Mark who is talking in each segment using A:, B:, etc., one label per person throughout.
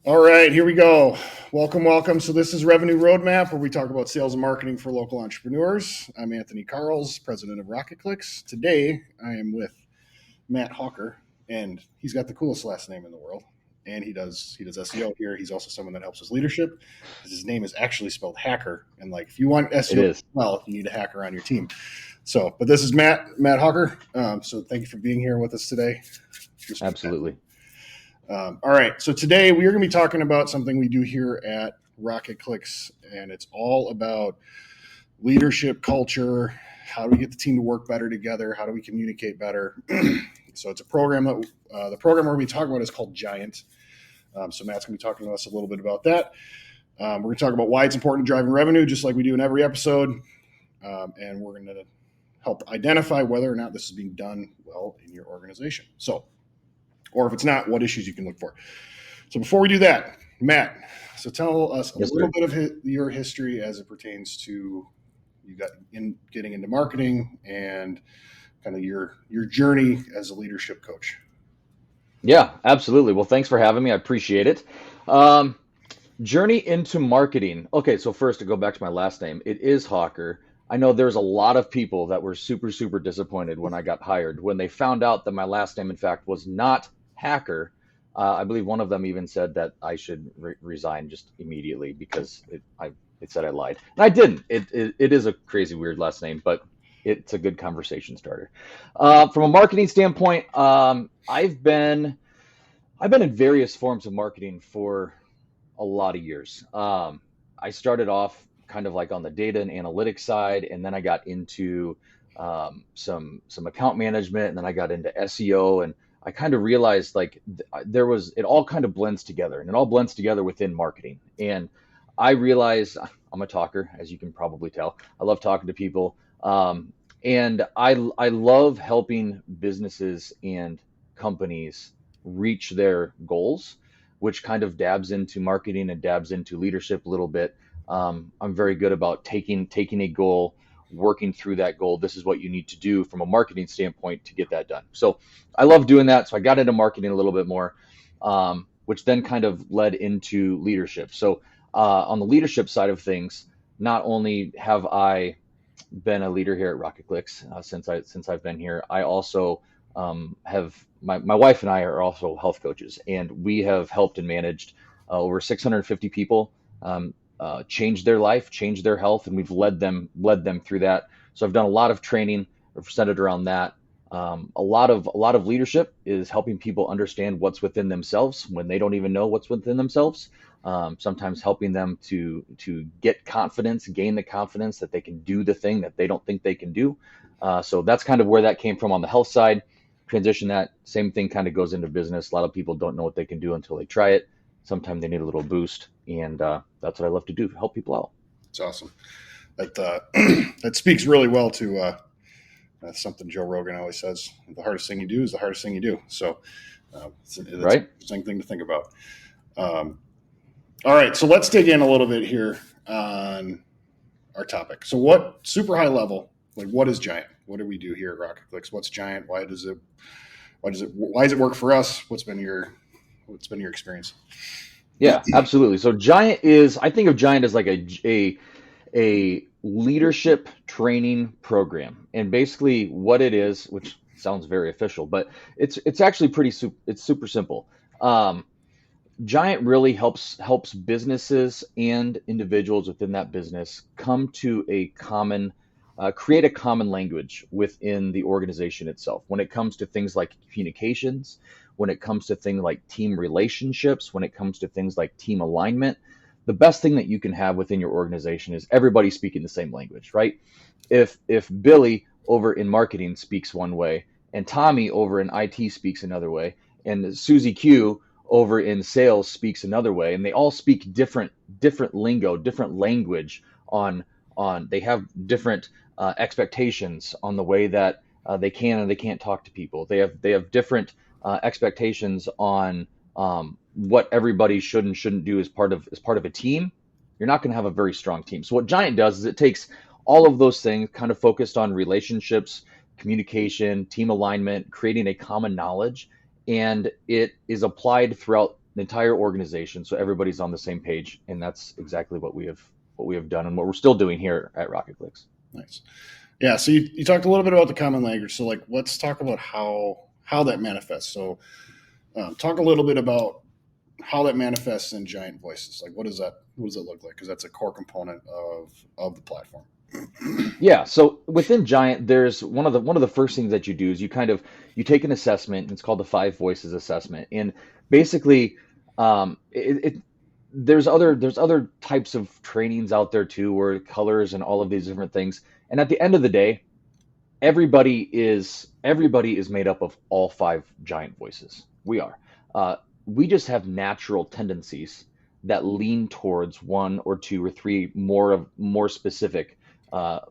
A: All right, here we go. Welcome, welcome. So this is Revenue Roadmap, where we talk about sales and marketing for local entrepreneurs. I'm Anthony Karls, president of RocketClicks. Today, I am with Matt Hawker, and he's got the coolest last name in the world. And he does SEO here. He's also someone that helps with leadership. His name is actually spelled hacker, and like if you want
B: It
A: SEO,
B: is.
A: well, you need a hacker on your team. So, but this is Matt Hawker. So thank you for being here with us today, Mr. Matt.
B: Absolutely.
A: All right, so today we are going to be talking about something we do here at RocketClicks, and it's all about leadership culture. How do we get the team to work better together? How do we communicate better? So it's a program that the program we're going to be talking about is called GiANT. So Matt's going to be talking to us a little bit about that. We're going to talk about why it's important to driving revenue, just like we do in every episode, and we're going to help identify whether or not this is being done well in your organization. So, or if it's not, what issues you can look for. So before we do that, Matt, so tell us a
B: Yes,
A: little
B: sir.
A: bit of your history as it pertains to getting into marketing and kind of your journey as a leadership coach.
B: Yeah, absolutely. Well, thanks for having me. I appreciate it. Um, Journey into marketing. Okay, so first to go back to my last name, it is Hawker. I know there's a lot of people that were super, super disappointed when I got hired, when they found out that my last name, in fact, was not Hacker. I believe one of them even said that I should resign just immediately because it said I lied. And I didn't. It is a crazy, weird last name, but it's a good conversation starter. From a marketing standpoint, I've been in various forms of marketing for a lot of years. I started off kind of like on the data and analytics side, and then I got into some account management, and then I got into SEO, and I kind of realized like there was it all kind of blends together, and it all blends together within marketing. And I realized I'm a talker, as you can probably tell. I love talking to people, and I love helping businesses and companies reach their goals, which kind of dabs into marketing and dabs into leadership a little bit. I'm very good about taking a goal, working through that goal. This is what you need to do from a marketing standpoint to get that done. So I love doing that. So I got into marketing a little bit more, which then kind of led into leadership. So on the leadership side of things, not only have I been a leader here at RocketClicks since I've been here, I also have my wife and I are also health coaches, and we have helped and managed over 650 people, change their life, change their health, and we've led them through that. So I've done a lot of training centered around that. A lot of leadership is helping people understand what's within themselves when they don't even know what's within themselves. Sometimes helping them to get confidence, gain the confidence that they can do the thing that they don't think they can do. So that's kind of where that came from on the health side. Transition that same thing kind of goes into business. A lot of people don't know what they can do until they try it. Sometimes they need a little boost, and that's what I love to do, help people out.
A: It's awesome. That that speaks really well to that's something Joe Rogan always says. The hardest thing you do is the hardest thing you do. So that's an
B: Right?
A: interesting thing to think about. Um, all right, so let's dig in a little bit here on our topic. So, what super high level? Like, what is GiANT? What do we do here at RocketClicks? What's GiANT? Why does it work for us? What's been your experience?
B: Yeah, absolutely. So Giant is, I think of Giant as like a leadership training program, and basically what it is, which sounds very official, but it's actually it's super simple. Um, Giant really helps businesses and individuals within that business come to a common create a common language within the organization itself when it comes to things like communications, when it comes to things like team relationships, when it comes to things like team alignment. The best thing that you can have within your organization is everybody speaking the same language, right? If Billy over in marketing speaks one way, and Tommy over in IT speaks another way, and Susie Q over in sales speaks another way, and they all speak different lingo, different language on they have different expectations on the way that they can and they can't talk to people. They have different expectations on what everybody should and shouldn't do as part of a team. You're not going to have a very strong team. So what Giant does is it takes all of those things, kind of focused on relationships, communication, team alignment, creating a common knowledge, and it is applied throughout the entire organization, so everybody's on the same page, and that's exactly what we have done and what we're still doing here at RocketClicks.
A: Nice. Yeah. So you talked a little bit about the common language. So like, let's talk about how that manifests. So talk a little bit about how that manifests in GiANT voices. Like, what does it look like? Because that's a core component of the platform.
B: Yeah, so within GiANT, there's one of the first things that you do is you take an assessment. And it's called the Five Voices Assessment, and basically, there's other types of trainings out there too, where colors and all of these different things. And at the end of the day, everybody is made up of all five GiANT voices. We are. We just have natural tendencies that lean towards one or two or three more specific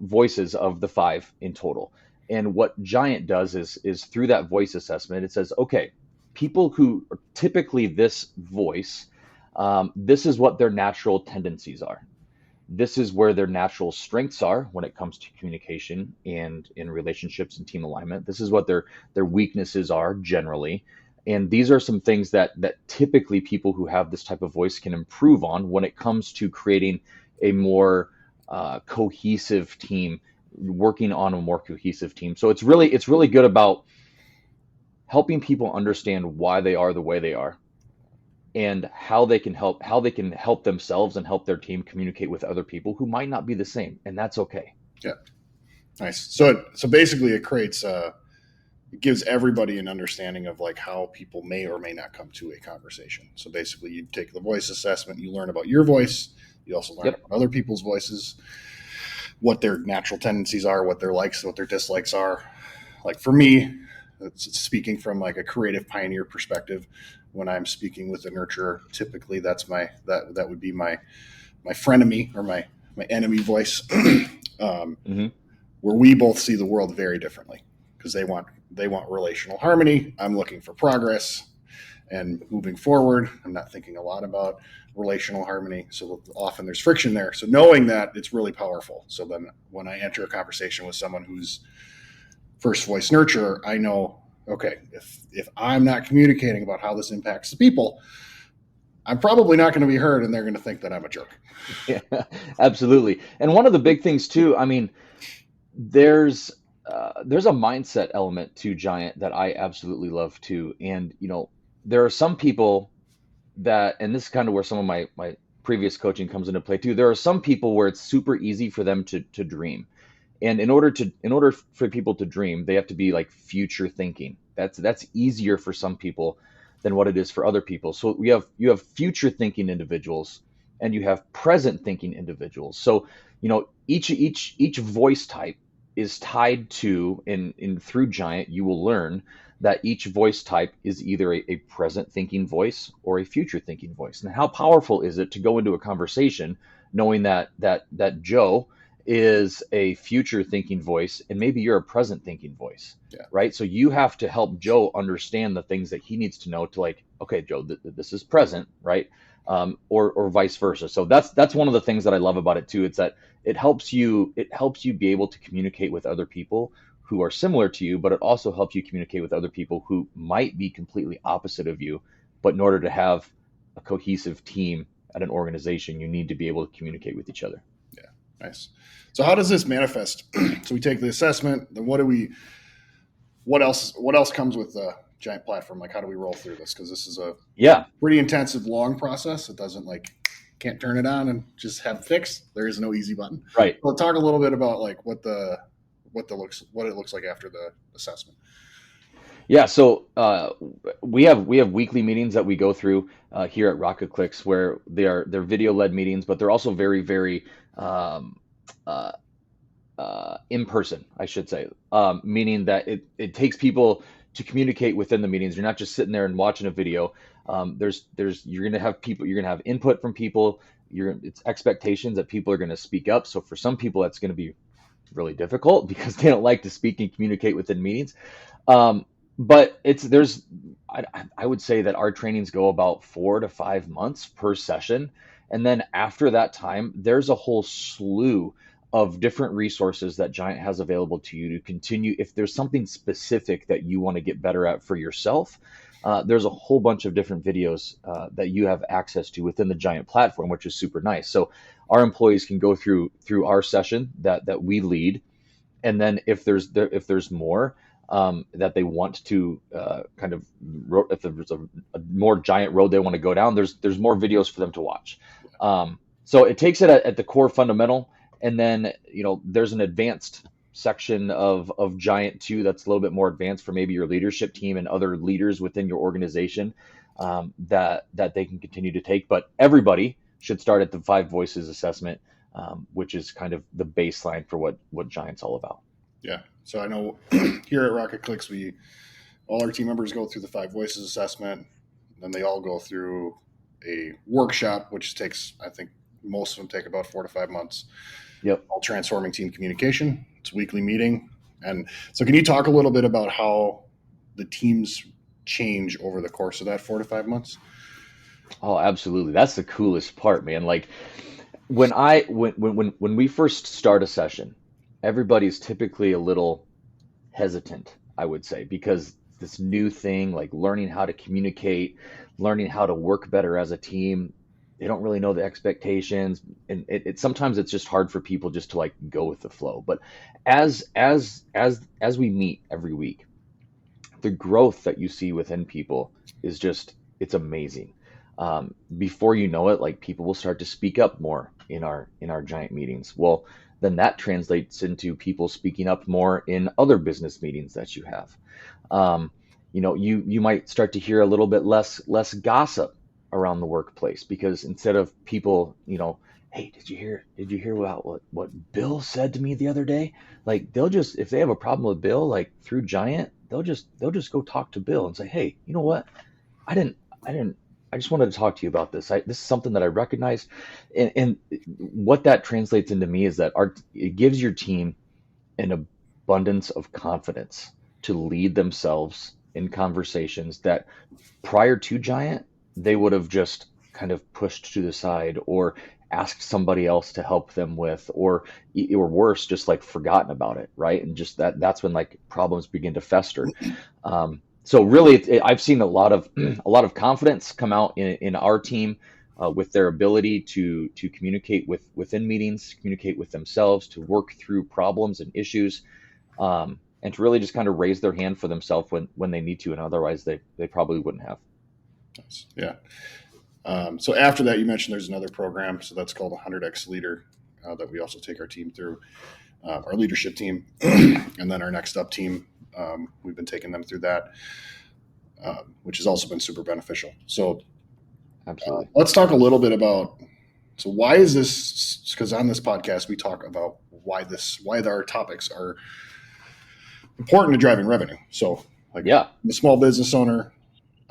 B: voices of the five in total. And what GiANT does is through that voice assessment, it says, okay, people who are typically this voice, this is what their natural tendencies are. This is where their natural strengths are when it comes to communication and in relationships and team alignment. This is what their weaknesses are generally. And these are some things that typically people who have this type of voice can improve on when it comes to creating a more cohesive team, working on a more cohesive team. So it's really good about helping people understand why they are the way they are, and how they can help themselves and help their team communicate with other people who might not be the same, and that's okay.
A: Yeah. Nice. So basically, it gives everybody an understanding of like how people may or may not come to a conversation. So basically, you take the voice assessment, you learn about your voice, you also learn
B: Yep.
A: about other people's voices, what their natural tendencies are, what their likes, what their dislikes are. Like for me, it's speaking from like a creative pioneer perspective. When I'm speaking with a nurturer, typically that would be my frenemy or my enemy voice,
B: Hmm.
A: where we both see the world very differently because they want relational harmony. I'm looking for progress and moving forward. I'm not thinking a lot about relational harmony. So often there's friction there. So knowing that, it's really powerful. So then when I enter a conversation with someone who's first voice nurturer, I know, okay, if I'm not communicating about how this impacts the people, I'm probably not going to be heard and they're going to think that I'm a jerk.
B: Yeah, absolutely. And one of the big things too, I mean, there's there's a mindset element to GiANT that I absolutely love too. And there are some people that, and this is kind of where some of my previous coaching comes into play too. There are some people where it's super easy for them to dream. And in order for people to dream, they have to be like future thinking. That's easier for some people than what it is for other people. So you have future thinking individuals and you have present thinking individuals. So each voice type is tied to, in through GiANT you will learn that each voice type is either a present thinking voice or a future thinking voice. And how powerful is it to go into a conversation knowing that Joe is a future thinking voice and maybe you're a present thinking voice,
A: Yeah.
B: right? So you have to help Joe understand the things that he needs to know to, like, okay, Joe, this is present, right? Or vice versa. So that's one of the things that I love about it too. It's that it helps you be able to communicate with other people who are similar to you, but it also helps you communicate with other people who might be completely opposite of you. But in order to have a cohesive team at an organization, you need to be able to communicate with each other.
A: Yeah. Nice. So how does this manifest? So we take the assessment, then what else comes with the GiANT platform? Like how do we roll through this? Because this is a
B: Yeah.
A: pretty intensive, long process. It doesn't like can't turn it on and just have it fixed. There is no easy button.
B: Right.
A: Well, talk a little bit about like what it looks like after the assessment.
B: Yeah, so we have weekly meetings that we go through here at RocketClicks, where they're video led meetings, but they're also very very um, uh, in person, I should say, meaning that it takes people to communicate within the meetings. You're not just sitting there and watching a video. There's you're gonna have people, you're gonna have input from people. It's expectations that people are gonna speak up. So for some people, that's gonna be really difficult because they don't like to speak and communicate within meetings. Um, but I would say that our trainings go about 4 to 5 months per session. And then after that time, there's a whole slew of different resources that GiANT has available to you to continue. If there's something specific that you want to get better at for yourself, there's a whole bunch of different videos that you have access to within the GiANT platform, which is super nice. So our employees can go through our session that we lead, and then if there's more that they want to if there's a more giant road they want to go down, there's more videos for them to watch. So it takes it at the core fundamental, and then there's an advanced section of GiANT too that's a little bit more advanced for maybe your leadership team and other leaders within your organization, that they can continue to take. But everybody should start at the Five Voices assessment, which is kind of the baseline for what GiANT's all about.
A: Yeah. So I know here at RocketClicks, all our team members go through the Five Voices assessment. Then they all go through a workshop, which takes, I think most of them take about 4 to 5 months.
B: Yep.
A: All transforming team communication. It's a weekly meeting. And so can you talk a little bit about how the teams change over the course of that 4 to 5 months?
B: Oh, absolutely. That's the coolest part, man. Like when we first start a session, everybody's typically a little hesitant, I would say, because this new thing, like learning how to communicate, learning how to work better as a team, they don't really know the expectations, and sometimes it's just hard for people just to like go with the flow. But as we meet every week, the growth that you see within people is just, it's amazing. Before you know it, like people will start to speak up more in our GiANT meetings. Well, then that translates into people speaking up more in other business meetings that you have. You might start to hear a little bit less gossip around the workplace, because instead of people, hey, did you hear what Bill said to me the other day? Like they'll just, if they have a problem with Bill, like through GiANT, they'll just go talk to Bill and say, hey, you know what? I didn't I just wanted to talk to you about this. This is something that I recognize, and what that translates into me is that it gives your team an abundance of confidence to lead themselves in conversations that prior to GiANT they would have just kind of pushed to the side or asked somebody else to help them with, or worse, just like forgotten about it, right? And just that's when like problems begin to fester. So really, I've seen a lot of confidence come out in our team with their ability to communicate within meetings, communicate with themselves, to work through problems and issues, and to really just kind of raise their hand for themselves when they need to, and otherwise they probably wouldn't have.
A: Yeah. So after that, you mentioned there's another program, so that's called 100X Leader, that we also take our team through, our leadership team, and then our next up team. We've been taking them through that, which has also been super beneficial. So
B: Absolutely.
A: Let's talk a little bit about, so why is this, because on this podcast we talk about why our topics are important to driving revenue. So like,
B: Yeah.
A: I'm a small business owner.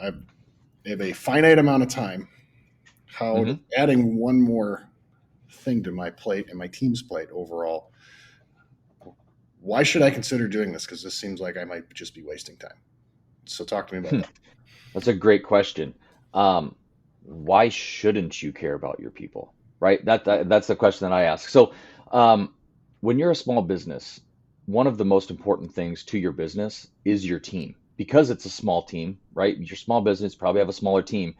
A: I have a finite amount of time. How adding one more thing to my plate and my team's plate overall, why should I consider doing this? Because this seems like I might just be wasting time. So talk to me about that.
B: That's a great question. Why shouldn't you care about your people, right? That's the question that I ask. So when you're a small business, one of the most important things to your business is your team, because it's a small team, right? Your small business probably have a smaller team.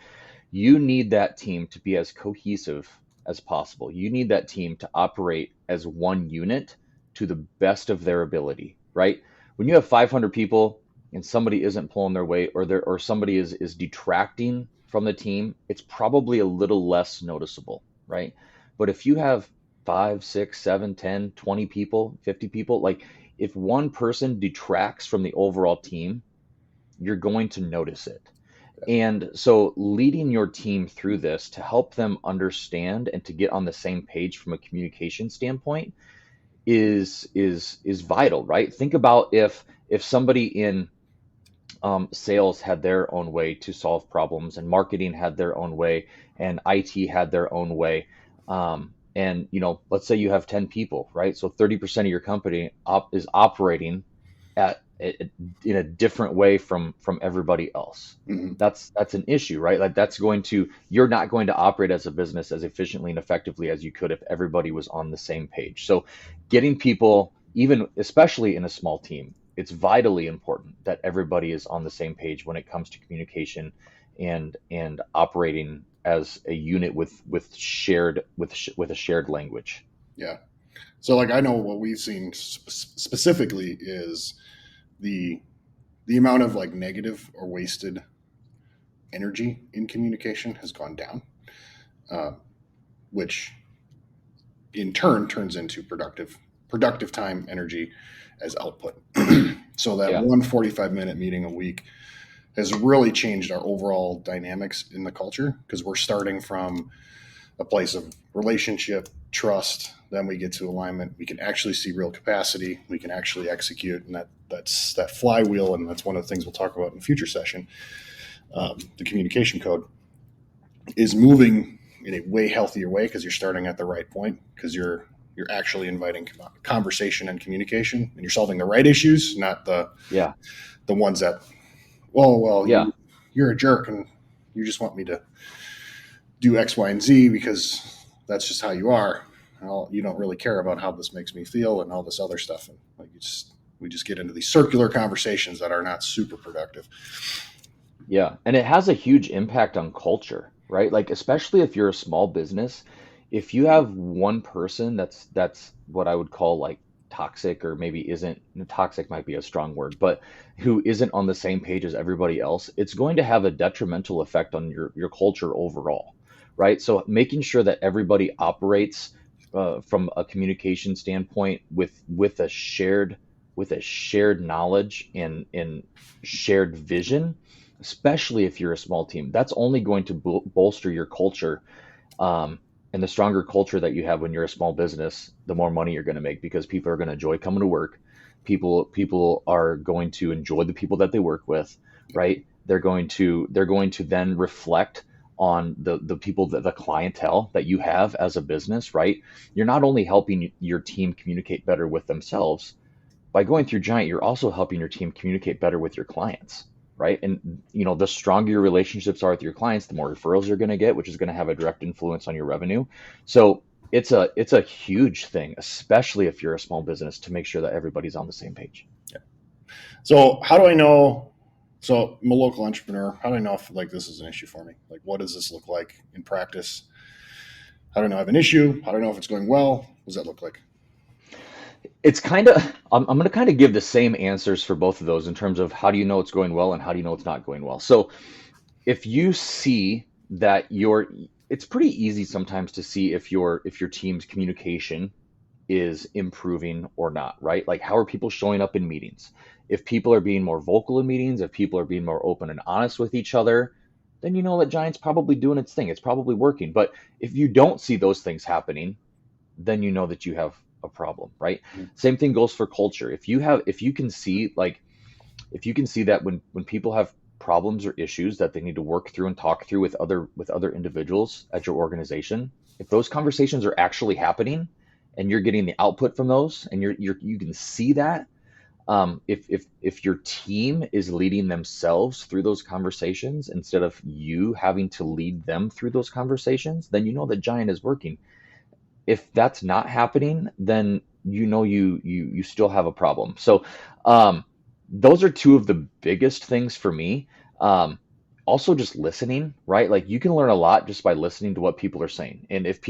B: You need that team to be as cohesive as possible. You need that team to operate as one unit to the best of their ability, right? When you have 500 people and somebody isn't pulling their weight, or somebody is detracting from the team, it's probably a little less noticeable, right? But if you have 5, 6, 7, 10, 20 people, 50 people, like if one person detracts from the overall team, you're going to notice it. And so leading your team through this to help them understand and to get on the same page from a communication standpoint is vital, right? Think about if somebody in sales had their own way to solve problems, and marketing had their own way, and IT had their own way. And let's say you have 10 people, right? So 30% of your company is operating in a different way from everybody else. That's an issue, right? Like you're not going to operate as a business as efficiently and effectively as you could if everybody was on the same page. So getting people, even especially in a small team, it's vitally important that everybody is on the same page when it comes to communication and operating as a unit with a shared language.
A: Yeah. So like I know what we've seen specifically is the the amount of like negative or wasted energy in communication has gone down, uh, which in turn turns into productive time energy as output. So that
B: Yeah,
A: 1 45-minute meeting a week has really changed our overall dynamics in the culture because we're starting from a place of relationship, trust. Then we get to alignment. We can actually see real capacity. We can actually execute, and that's that flywheel. And that's one of the things we'll talk about in the future session. The communication code is moving in a way healthier way because you're starting at the right point because you're actually inviting conversation and communication, and you're solving the right issues, not
B: yeah,
A: the ones that, well,
B: yeah,
A: you're a jerk and you just want me to do X, Y, and Z because that's just how you are. You don't really care about how this makes me feel and all this other stuff. And like we just get into these circular conversations that are not super productive.
B: yeah. And it has a huge impact on culture, right? Like especially if you're a small business, if you have one person that's what I would call like toxic, or maybe isn't, toxic might be a strong word, but who isn't on the same page as everybody else, it's going to have a detrimental effect on your culture overall, right? So making sure that everybody operates from a communication standpoint with a shared knowledge and shared vision, especially if you're a small team, that's only going to bolster your culture. And the stronger culture that you have when you're a small business, the more money you're going to make because people are going to enjoy coming to work. People are going to enjoy the people that they work with, right? They're going to then reflect on the people, that the clientele that you have as a business, right? You're not only helping your team communicate better with themselves by going through GiANT, you're also helping your team communicate better with your clients, right? And the stronger your relationships are with your clients, the more referrals you're going to get, which is going to have a direct influence on your revenue. So it's a huge thing, especially if you're a small business, to make sure that everybody's on the same page.
A: Yeah. So how do I know? So I'm a local entrepreneur. How do I know if like this is an issue for me? Like, what does this look like in practice? How do I know I have an issue? How do I know if it's going well? What does that look like?
B: It's kind of, I'm going to kind of give the same answers for both of those in terms of how do you know it's going well and how do you know it's not going well. So if you see that it's pretty easy sometimes to see if your team's communication is improving or not, right? Like how are people showing up in meetings? If people are being more vocal in meetings, if people are being more open and honest with each other, then you know that GiANT's probably doing its thing. It's probably working. But if you don't see those things happening, then you know that you have a problem, right? Same thing goes for culture. If you can see that when people have problems or issues that they need to work through and talk through with other individuals at your organization, if those conversations are actually happening and you're getting the output from those and you can see that, if your team is leading themselves through those conversations instead of you having to lead them through those conversations, then you know that GiANT is working. If that's not happening, then you still have a problem. So um, those are two of the biggest things for me. Um, Also, just listening, right? Like you can learn a lot just by listening to what people are saying. And if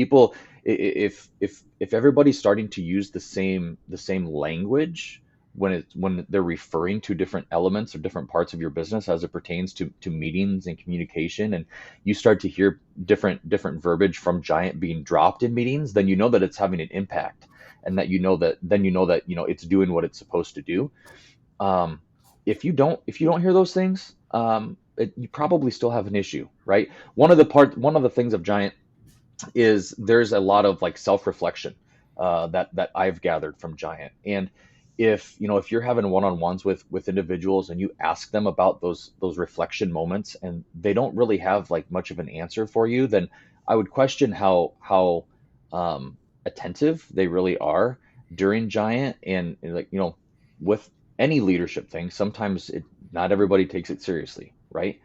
B: everybody's starting to use the same language when they're referring to different elements or different parts of your business as it pertains to meetings and communication, and you start to hear different verbiage from GiANT being dropped in meetings, then you know that it's having an impact, and that it's doing what it's supposed to do. um, if you don't hear those things, you probably still have an issue, right? One of the things of GiANT is there's a lot of like self-reflection that I've gathered from GiANT. And if you're having one-on-ones with individuals and you ask them about those reflection moments and they don't really have like much of an answer for you, then I would question how attentive they really are during GiANT. And like with any leadership thing, sometimes not everybody takes it seriously, right?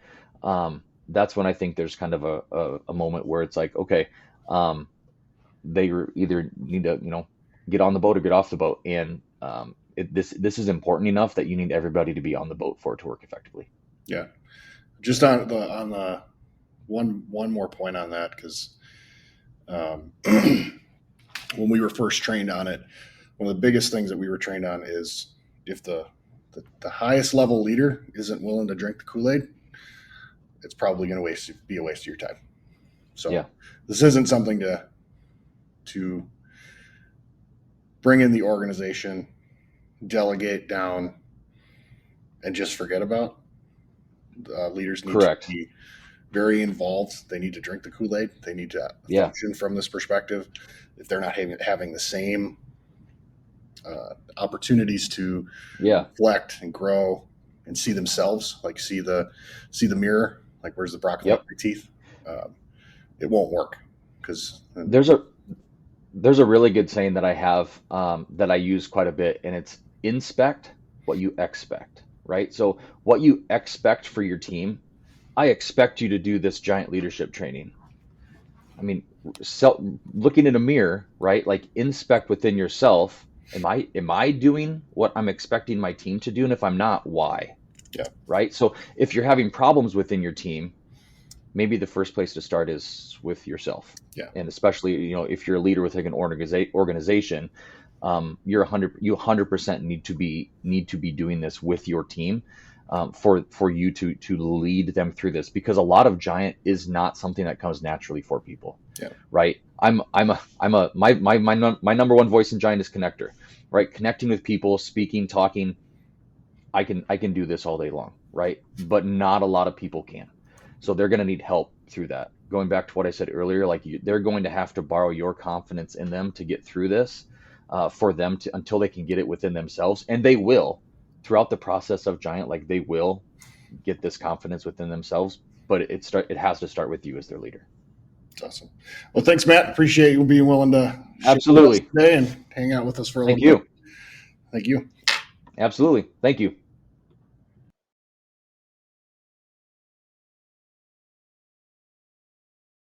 B: That's when I think there's kind of a moment where it's like, okay, um, they either need to get on the boat or get off the boat. And this is important enough that you need everybody to be on the boat for it to work effectively.
A: Yeah. Just on the one more point on that, because when we were first trained on it, one of the biggest things that we were trained on is if the highest level leader isn't willing to drink the Kool-Aid, it's probably going to be a waste of your time. So
B: Yeah.
A: This isn't something to bring in the organization, delegate down, and just forget about. Leaders need
B: Correct.
A: to be very involved. They need to drink the Kool-Aid. They need to function from this perspective. If they're not having the same opportunities to reflect and grow and see themselves, like see the mirror, like where's the broccoli on my teeth, it won't work. Because
B: there's a really good saying that I have that I use quite a bit, and it's inspect what you expect, right? So what you expect for your team, I expect you to do this giant leadership training. I mean, looking in a mirror, right? Like inspect within yourself. Am I doing what I'm expecting my team to do? And if I'm not, why?
A: Yeah.
B: Right. So if you're having problems within your team, maybe the first place to start is with yourself.
A: Yeah.
B: And especially, if you're a leader within an organization, you 100% need to be doing this with your team, for you to lead them through this, because a lot of GiANT is not something that comes naturally for people.
A: Yeah.
B: Right. My number one voice in GiANT is connector, right? Connecting with people, speaking, talking. I can do this all day long, right? But not a lot of people can. So they're going to need help through that. Going back to what I said earlier, like they're going to have to borrow your confidence in them to get through this, for them to, until they can get it within themselves. And they will, throughout the process of GiANT, like they will get this confidence within themselves, but it has to start with you as their leader.
A: That's awesome. Well, thanks, Matt. Appreciate you being willing to
B: absolutely
A: today and hang out with us for a little bit.
B: Thank you.
A: Thank you.
B: Absolutely. Thank you.